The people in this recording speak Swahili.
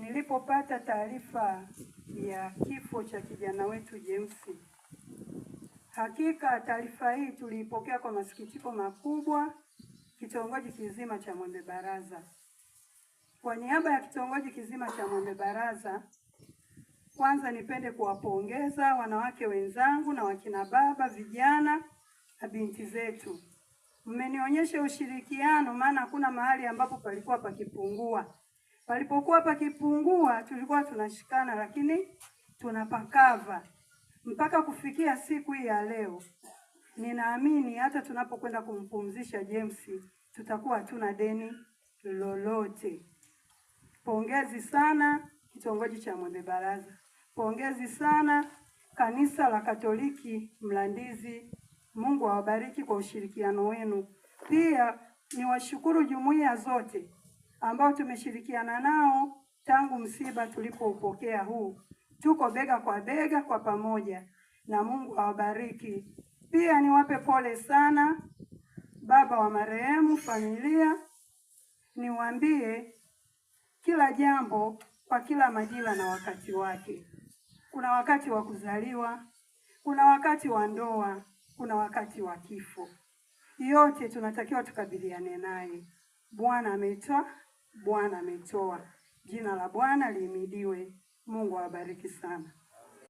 Nilipopata taarifa ya kifo cha kijana wetu James, hakika taarifa hii tuliipokea kwa masikitiko makubwa kitongoji kizima cha Mwembe Baraza. Kwa niaba ya kitongoji kizima cha Mwembe Baraza, kwanza nipende kuwapongeza wanawake wenzangu na wakina baba, vijana na binti zetu. Mmenionyesha ushirikiano, maana hakuna mahali ambapo palikuwa pakipungua. Palipokuwa pakipungua tulikuwa tunashikana, lakini tunapakava mpaka kufikia siku hii ya leo. Ninaamini hata tunapokwenda kumpumzisha James tutakuwa hatuna deni lolote. Pongezi sana kitongoji cha Mwembe Baraza. Pongezi sana kanisa la Katoliki Mlandizi. Mungu awabariki kwa ushirikiano wenu. Pia niwashukuru jumuiya zote ambao tumeshirikiana nao tangu msiba tulipoupokea huu. Tuko bega kwa bega kwa pamoja, na Mungu awabariki. Pia niwape pole sana baba wa marehemu, familia. Niwaambie kila jambo kwa kila majira na wakati wake. Kuna wakati wa kuzaliwa, kuna wakati wa ndoa, kuna wakati wa kifo. Yote tunatakiwa tukabiliane naye. Bwana ametoa, Bwana ametoa. Jina la Bwana lihimidiwe. Mungu awabariki sana.